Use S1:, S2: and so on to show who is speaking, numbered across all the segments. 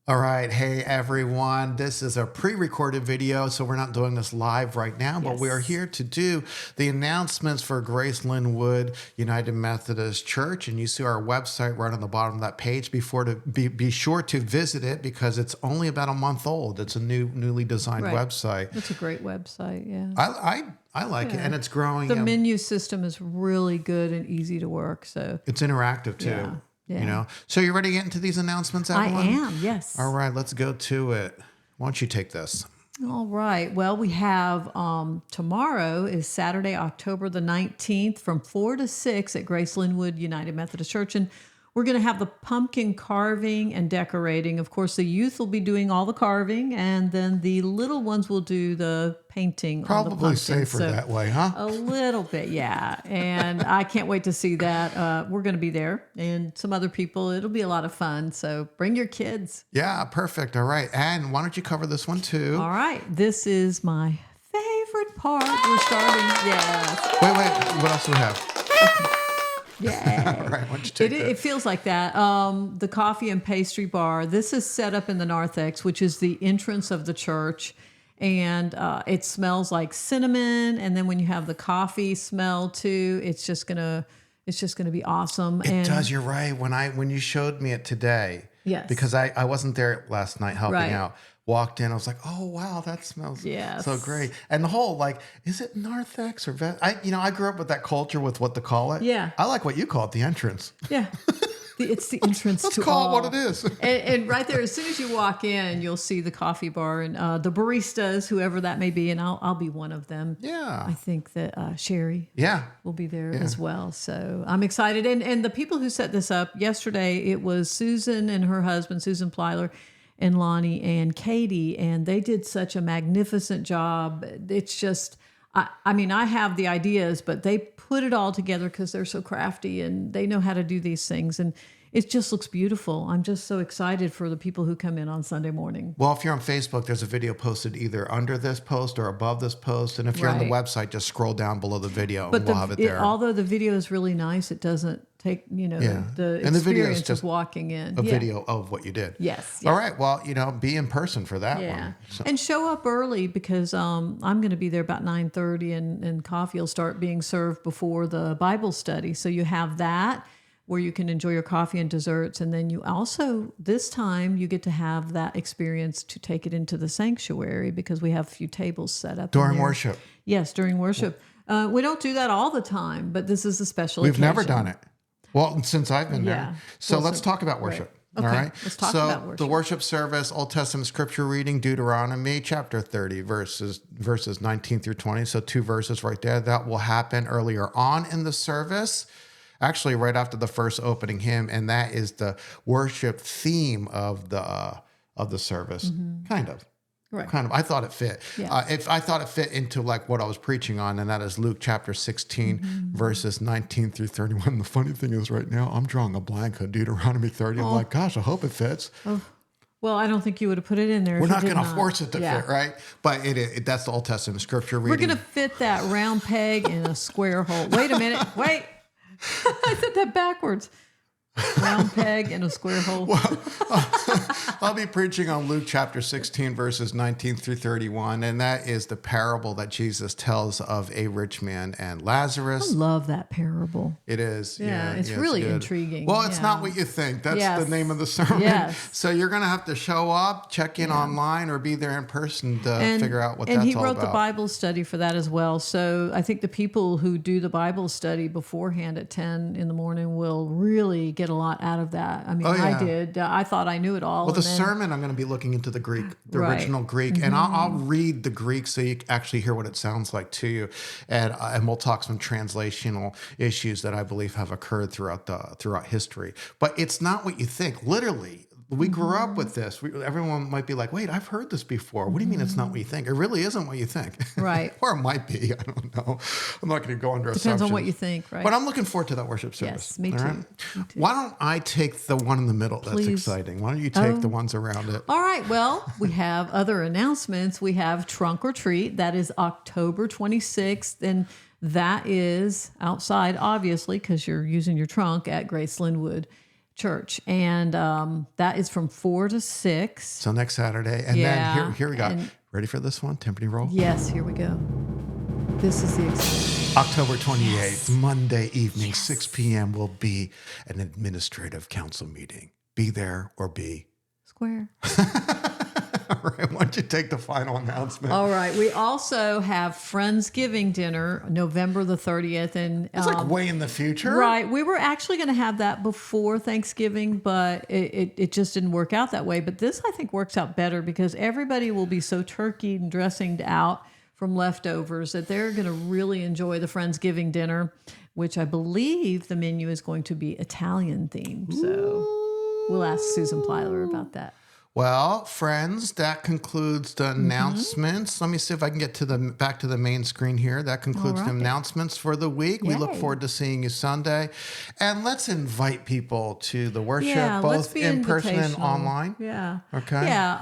S1: All right. Hey, everyone. This is a pre-recorded video, so we're not doing this live right now, but we are
S2: Yes.
S1: here to do the announcements for Grace Linwood United Methodist Church. And you see our website right on the bottom of that page. Be sure to visit it because it's only about a month old. It's a newly designed
S2: Right.
S1: website.
S2: That's a great website, yeah.
S1: I like it, and it's growing.
S2: The menu system is really good and easy to work, so
S1: It's interactive too.
S2: Yeah.
S1: You know. So you ready to get into these announcements,
S2: I
S1: Evelyn?
S2: am, yes.
S1: All right, let's go to it. Why don't you take this?
S2: All right. Well, we have tomorrow is Saturday, October the 19th from 4 to 6 at Grace Linwood United Methodist Church. And we're going to have the pumpkin carving and decorating. Of course, the youth will be doing all the carving, and then the little ones will do the painting on the
S1: Probably
S2: pumpkins.
S1: safer that way, huh?
S2: A little bit, yeah. And I can't wait to see that. We're going to be there and some other people. It'll be a lot of fun. So bring your kids.
S1: Yeah, perfect. All right. And why don't you cover this one too?
S2: All right. This is my favorite part. We're starting. Yes.
S1: Wait. What else do we have?
S2: Yeah.
S1: All right. Why don't you take that?
S2: It feels like that. The coffee and pastry bar. This is set up in the narthex, which is the entrance of the church. And it smells like cinnamon. And then when you have the coffee smell too, it's just gonna be awesome.
S1: It does. You're right. When you showed me it today,
S2: Yes.
S1: because I wasn't there last night helping
S2: Right.
S1: out. Walked in, I was like, oh wow, that smells
S2: Yes.
S1: so great. And the whole is it narthex or I grew up with that culture with what to call it.
S2: Yeah.
S1: I like what you call it, the entrance.
S2: Yeah. It's the entrance
S1: Let's
S2: to
S1: call
S2: all.
S1: it what it is.
S2: And right there, as soon as you walk in, you'll see the coffee bar and the baristas, whoever that may be, and I'll be one of them.
S1: Yeah.
S2: I think that Sherry
S1: Yeah.
S2: will be there as well. So I'm excited. And the people who set this up yesterday, it was Susan and her husband, Susan Plyler, and Lonnie and Katie, and they did such a magnificent job. It's just, I mean, I have the ideas, but they put it all together because they're so crafty and they know how to do these things. And it just looks beautiful. I'm just so excited for the people who come in on Sunday morning.
S1: Well, if you're on Facebook, there's a video posted either under this post or above this post. And if you're on the
S2: Right.
S1: website, just scroll down below the video
S2: But
S1: and we'll have it there.
S2: although the video is really nice, it doesn't take, the
S1: And the video is
S2: experience
S1: just
S2: of walking in.
S1: a video of what you did.
S2: Yes.
S1: All right. Well, be in person for that
S2: Yeah,
S1: one. So,
S2: and show up early because I'm going to be there about 9:30, and coffee will start being served before the Bible study. So you have that where you can enjoy your coffee and desserts, and then you also this time you get to have that experience to take it into the sanctuary because we have a few tables set up in
S1: during
S2: there.
S1: worship.
S2: Yes, during worship. We don't do that all the time, but this is a special.
S1: We've never
S2: occasion.
S1: done it. Well, since I've been
S2: Yeah.
S1: there. So let's talk about worship.
S2: Okay,
S1: All right.
S2: let's talk
S1: so
S2: about worship.
S1: the worship service, Old Testament scripture reading, Deuteronomy chapter 30, verses 19 through 20. So 2 verses right there. That will happen earlier on in the service. Actually, right after the first opening hymn, and that is the worship theme of the service. Kind of.
S2: Right.
S1: Kind of. I thought it fit.
S2: Yeah.
S1: I thought it fit into what I was preaching on, and that is Luke chapter 16, verses 19 through 31. The funny thing is right now, I'm drawing a blank on Deuteronomy 30. I'm like, gosh, I hope it fits.
S2: Well, I don't think you would have put it in there.
S1: We're
S2: if you
S1: not
S2: did
S1: going to force it to
S2: Yeah.
S1: fit, right? But that's the Old Testament scripture
S2: We're
S1: reading.
S2: going to fit that round peg in a square hole. Wait a minute. Wait. I said that backwards. Round peg in a square hole.
S1: I'll be preaching on Luke chapter 16, verses 19 through 31, and that is the parable that Jesus tells of a rich man and Lazarus.
S2: I love that parable.
S1: It is.
S2: Yeah, it's really
S1: good.
S2: intriguing.
S1: Well, it's
S2: Yeah.
S1: not what you think. That's
S2: Yes.
S1: the name of the sermon.
S2: Yes.
S1: So you're going to have to show up, check in online, or be there in person to figure out what that's all about.
S2: And he wrote the Bible study for that as well. So I think the people who do the Bible study beforehand at 10 in the morning will really get a lot out of that. I mean,
S1: yeah.
S2: I did. I thought I knew it all.
S1: Well, the
S2: and then-
S1: sermon, I'm going to be looking into the Greek, the
S2: Right.
S1: original Greek, and I'll read the Greek so you actually hear what it sounds like to you, and we'll talk some translational issues that I believe have occurred throughout history. But it's not what you think. Literally, we grew up with this. Everyone might be like, "Wait, I've heard this before." What do you mean it's not what you think? It really isn't what you think,
S2: Right.
S1: or it might be. I don't know. I'm not going to go under
S2: Depends
S1: assumptions.
S2: on what you think, right?
S1: But I'm looking forward to that worship service.
S2: Yes, me
S1: all
S2: too.
S1: right?
S2: Me too.
S1: Why don't I take the one in the middle? That's
S2: Please.
S1: exciting. Why don't you take the ones around it?
S2: All right. Well, we have other announcements. We have Trunk or Treat. That is October 26th. And that is outside, obviously, because you're using your trunk at Grace Linwood. church, and that is from 4 to 6.
S1: So next Saturday. And
S2: Yeah,
S1: then here we go.
S2: and-
S1: Ready for this one? Timpani roll?
S2: Yes, here we go. This is the exciting.
S1: October 28th, Monday evening, 6 p.m. will be an administrative council meeting. Be there or be
S2: Square.
S1: All right, why don't you take the final announcement?
S2: All right. We also have Friendsgiving dinner November the 30th. And
S1: It's like way in the future.
S2: right. We were actually going to have that before Thanksgiving, but it just didn't work out that way. But this, I think, works out better because everybody will be so turkeyed and dressing out from leftovers that they're going to really enjoy the Friendsgiving dinner, which I believe the menu is going to be Italian themed. So we'll ask Susan Plyler about that.
S1: Well, friends, that concludes the announcements. Let me see if I can get to back to the main screen here. That concludes the announcements for the week. We look
S2: Yay.
S1: forward to seeing you Sunday. And let's invite people to the worship,
S2: let's
S1: both
S2: be
S1: in person and
S2: invitational.
S1: online.
S2: Yeah.
S1: Okay.
S2: Yeah.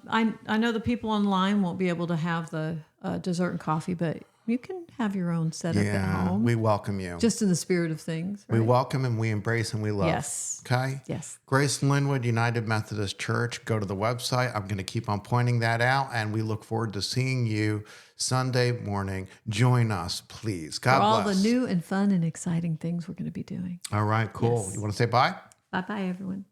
S2: I know the people online won't be able to have the dessert and coffee, but you can have your own setup at home.
S1: We welcome you.
S2: Just in the spirit of things. Right?
S1: We welcome and we embrace and we love.
S2: Yes.
S1: Okay?
S2: Yes.
S1: Grace Linwood United Methodist Church. Go to the website. I'm going to keep on pointing that out. And we look forward to seeing you Sunday morning. Join us, please. God
S2: For all
S1: bless.
S2: the new and fun and exciting things we're going to be doing.
S1: All right, cool.
S2: Yes.
S1: You want to say bye?
S2: Bye-bye, everyone.